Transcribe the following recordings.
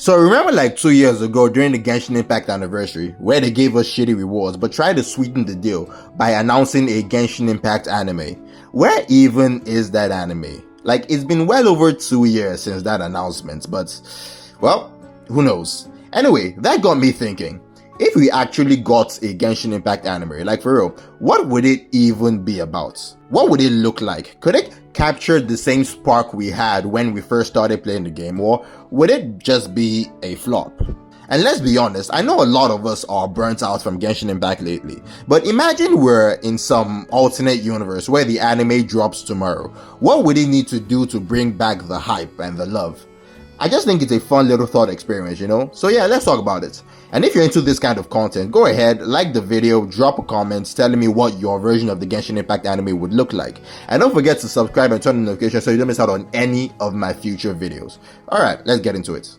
So remember like 2 years ago during the Genshin Impact anniversary, where they gave us shitty rewards but tried to sweeten the deal by announcing a Genshin Impact anime? Where even is that anime? Like, it's been well over 2 years since that announcement, but, well, who knows? Anyway, that got me thinking. If we actually got a Genshin Impact anime, like for real, what would it even be about? What would it look like? Could it capture the same spark we had when we first started playing the game, or would it just be a flop? And let's be honest, I know a lot of us are burnt out from Genshin Impact lately, but imagine we're in some alternate universe where the anime drops tomorrow. What would it need to do to bring back the hype and the love? I just think it's a fun little thought experiment, you know? So yeah, let's talk about it. And if you're into this kind of content, go ahead, like the video, drop a comment telling me what your version of the Genshin Impact anime would look like. And don't forget to subscribe and turn on notifications so you don't miss out on any of my future videos. Alright, let's get into it.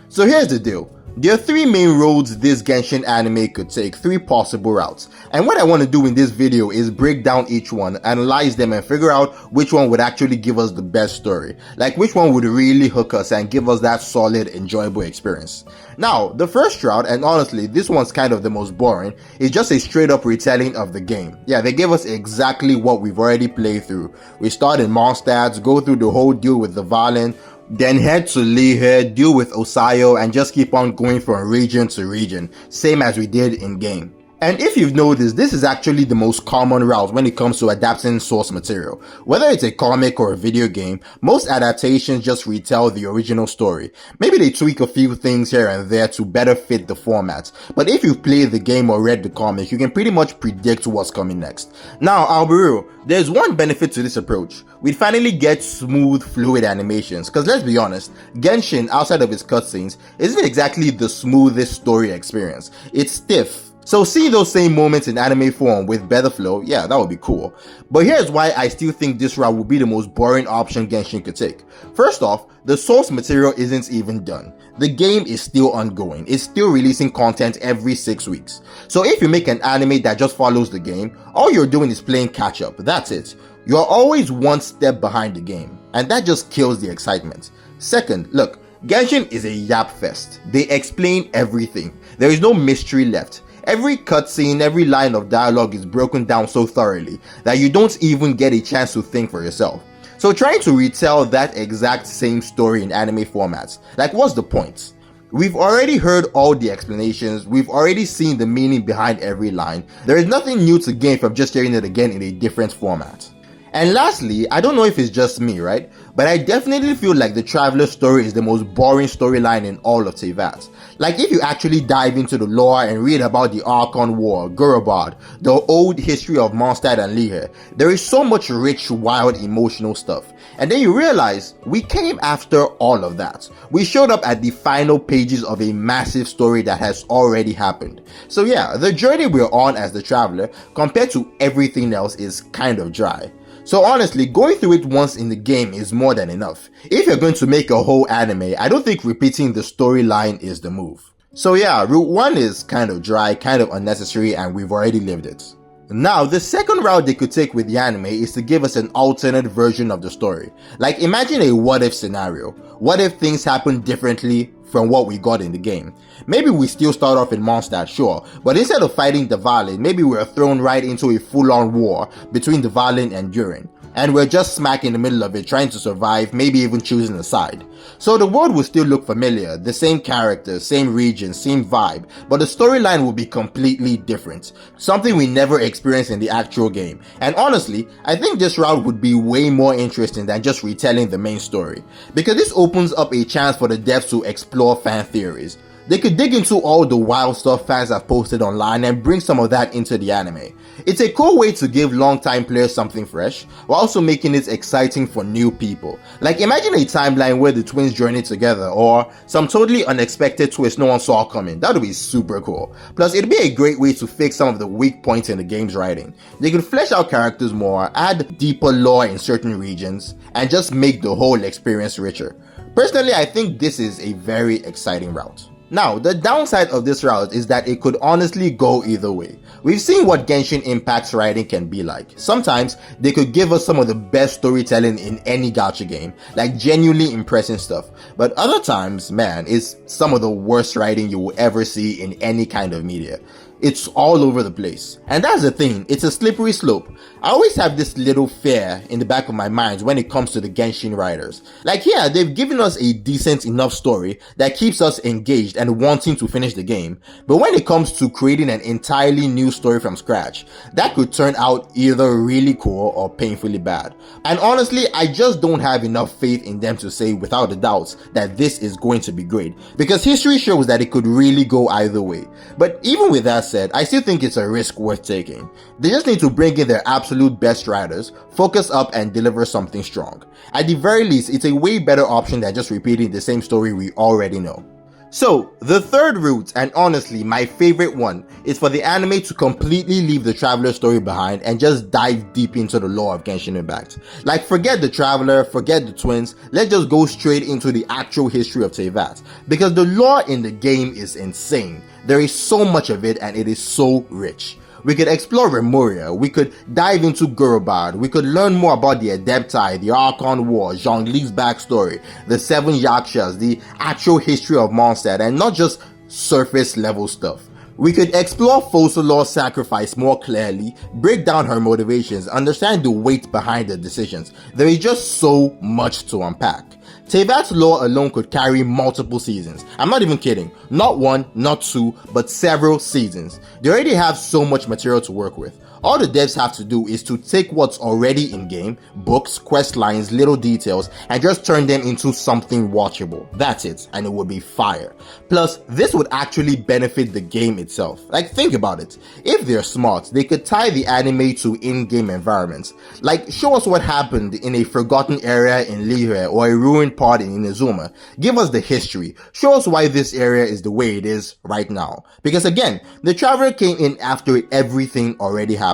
So here's the deal. There are 3 main roads this Genshin anime could take, 3 possible routes. And what I want to do in this video is break down each one, analyze them and figure out which one would actually give us the best story. Like which one would really hook us and give us that solid, enjoyable experience. Now, the first route, and honestly this one's kind of the most boring, is just a straight up retelling of the game. Yeah, they gave us exactly what we've already played through. We start in Mondstadt, go through the whole deal with the Valen, then head to Lihe, deal with Osayo, and just keep on going from region to region, same as we did in game. And if you've noticed, this is actually the most common route when it comes to adapting source material. Whether it's a comic or a video game, most adaptations just retell the original story. Maybe they tweak a few things here and there to better fit the format, but if you've played the game or read the comic, you can pretty much predict what's coming next. Now, I'll be real, there's one benefit to this approach. We'd finally get smooth, fluid animations, cause let's be honest, Genshin, outside of its cutscenes, isn't exactly the smoothest story experience. It's stiff. So seeing those same moments in anime form with better flow, yeah, that would be cool. But here's why I still think this route would be the most boring option Genshin could take. First off, the source material isn't even done. The game is still ongoing. It's still releasing content every 6 weeks. So if you make an anime that just follows the game, all you're doing is playing catch up. That's it. You're always one step behind the game, and that just kills the excitement. Second, look, Genshin is a yap fest. They explain everything. There is no mystery left. Every cutscene, every line of dialogue is broken down so thoroughly that you don't even get a chance to think for yourself. So trying to retell that exact same story in anime formats, like what's the point? We've already heard all the explanations, we've already seen the meaning behind every line. There is nothing new to gain from just hearing it again in a different format. And lastly, I don't know if it's just me, right? But I definitely feel like the Traveler story is the most boring storyline in all of Teyvat. Like if you actually dive into the lore and read about the Archon War, Gurubad, the old history of Mondstadt and Lihe, there is so much rich, wild, emotional stuff. And then you realize, we came after all of that. We showed up at the final pages of a massive story that has already happened. So yeah, the journey we're on as the Traveler, compared to everything else, is kind of dry. So honestly, going through it once in the game is more than enough. If you're going to make a whole anime, I don't think repeating the storyline is the move. So yeah, Route 1 is kind of dry, kind of unnecessary, and we've already lived it. Now, the second route they could take with the anime is to give us an alternate version of the story. Like imagine a what if scenario. What if things happen differently from what we got in the game? Maybe we still start off in Mondstadt, sure, but instead of fighting the Valen, maybe we're thrown right into a full-on war between the Valen and Durin, and we're just smack in the middle of it trying to survive, maybe even choosing a side. So the world will still look familiar, the same characters, same region, same vibe, but the storyline will be completely different, something we never experienced in the actual game. And honestly, I think this route would be way more interesting than just retelling the main story, because this opens up a chance for the devs to explore fan theories. They could dig into all the wild stuff fans have posted online and bring some of that into the anime. It's a cool way to give long-time players something fresh, while also making it exciting for new people. Like imagine a timeline where the twins journey together, or some totally unexpected twist no one saw coming. That would be super cool. Plus it'd be a great way to fix some of the weak points in the game's writing. They could flesh out characters more, add deeper lore in certain regions, and just make the whole experience richer. Personally, I think this is a very exciting route. Now, the downside of this route is that it could honestly go either way. We've seen what Genshin Impact's writing can be like. Sometimes, they could give us some of the best storytelling in any gacha game, like genuinely impressive stuff. But other times, man, it's some of the worst writing you will ever see in any kind of media. It's all over the place. And that's the thing, it's a slippery slope. I always have this little fear in the back of my mind when it comes to the Genshin writers. Like, yeah, they've given us a decent enough story that keeps us engaged and wanting to finish the game. But when it comes to creating an entirely new story from scratch, that could turn out either really cool or painfully bad. And honestly, I just don't have enough faith in them to say without a doubt that this is going to be great. Because history shows that it could really go either way. But even with that said, I still think it's a risk worth taking. They just need to bring in their absolute best writers, focus up and deliver something strong. At the very least, it's a way better option than just repeating the same story we already know. So, the third route, and honestly my favorite one, is for the anime to completely leave the Traveler story behind and just dive deep into the lore of Genshin Impact. Like, forget the Traveler, forget the twins, let's just go straight into the actual history of Teyvat, because the lore in the game is insane. There is so much of it and it is so rich. We could explore Remuria, we could dive into Gurubad, we could learn more about the Adepti, the Archon War, Zhongli's backstory, the 7 Yakshas, the actual history of Mondstadt, and not just surface level stuff. We could explore Focalor's sacrifice more clearly, break down her motivations, understand the weight behind her decisions. There is just so much to unpack. Teyvat's lore alone could carry multiple seasons. I'm not even kidding. Not one, not two, but several seasons. They already have so much material to work with. All the devs have to do is to take what's already in game, books, quest lines, little details, and just turn them into something watchable. That's it, and it would be fire. Plus, this would actually benefit the game itself. Like, think about it. If they're smart, they could tie the anime to in-game environments. Like, show us what happened in a forgotten area in Liyue or a ruined part in Inazuma. Give us the history. Show us why this area is the way it is right now. Because again, the Traveler came in after everything already happened.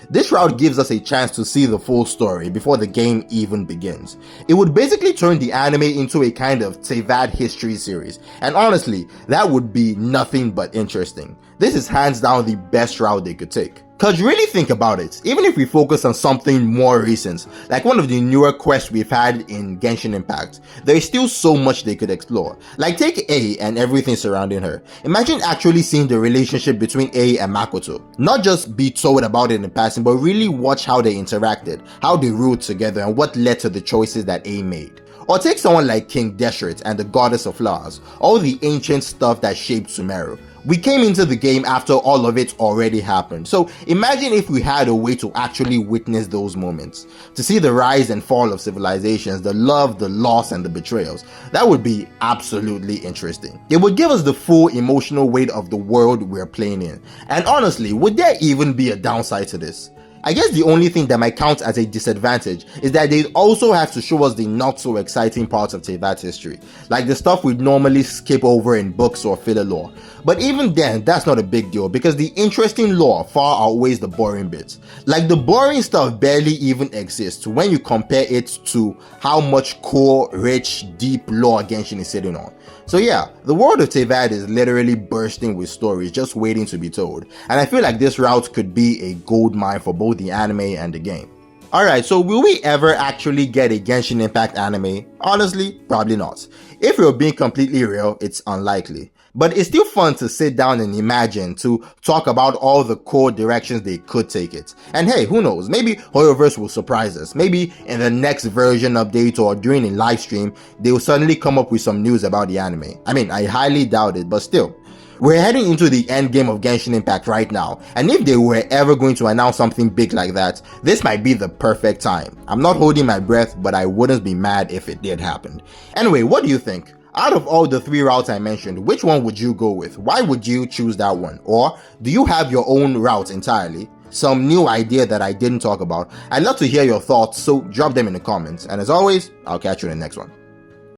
This route gives us a chance to see the full story before the game even begins. It would basically turn the anime into a kind of Teyvat history series, and honestly, that would be nothing but interesting. This is hands down the best route they could take. Cause really think about it, even if we focus on something more recent, like one of the newer quests we've had in Genshin Impact, there is still so much they could explore. Like, take A and everything surrounding her. Imagine actually seeing the relationship between A and Makoto. Not just be told about it in passing, but really watch how they interacted, how they ruled together, and what led to the choices that A made. Or take someone like King Deshret and the Goddess of Flowers, all the ancient stuff that shaped Sumeru. We came into the game after all of it already happened, so imagine if we had a way to actually witness those moments. To see the rise and fall of civilizations, the love, the loss, and the betrayals. That would be absolutely interesting. It would give us the full emotional weight of the world we're playing in. And honestly, would there even be a downside to this? I guess the only thing that might count as a disadvantage is that they also have to show us the not so exciting parts of Teyvat's history, like the stuff we'd normally skip over in books or filler lore. But even then, that's not a big deal because the interesting lore far outweighs the boring bits. Like, the boring stuff barely even exists when you compare it to how much core, rich, deep lore Genshin is sitting on. So yeah, the world of Teyvat is literally bursting with stories just waiting to be told, and I feel like this route could be a gold mine for both the anime and the game. Alright, so will we ever actually get a Genshin Impact anime? Honestly, probably not. If we're being completely real, it's unlikely. But it's still fun to sit down and imagine, to talk about all the core directions they could take it. And hey, who knows, maybe Hoyoverse will surprise us. Maybe in the next version update or during a live stream, they will suddenly come up with some news about the anime. I mean, I highly doubt it, but still. We're heading into the end game of Genshin Impact right now, and if they were ever going to announce something big like that, this might be the perfect time. I'm not holding my breath, but I wouldn't be mad if it did happen. Anyway, what do you think? Out of all the 3 routes I mentioned, which one would you go with? Why would you choose that one? Or do you have your own route entirely? Some new idea that I didn't talk about? I'd love to hear your thoughts, so drop them in the comments. And as always, I'll catch you in the next one.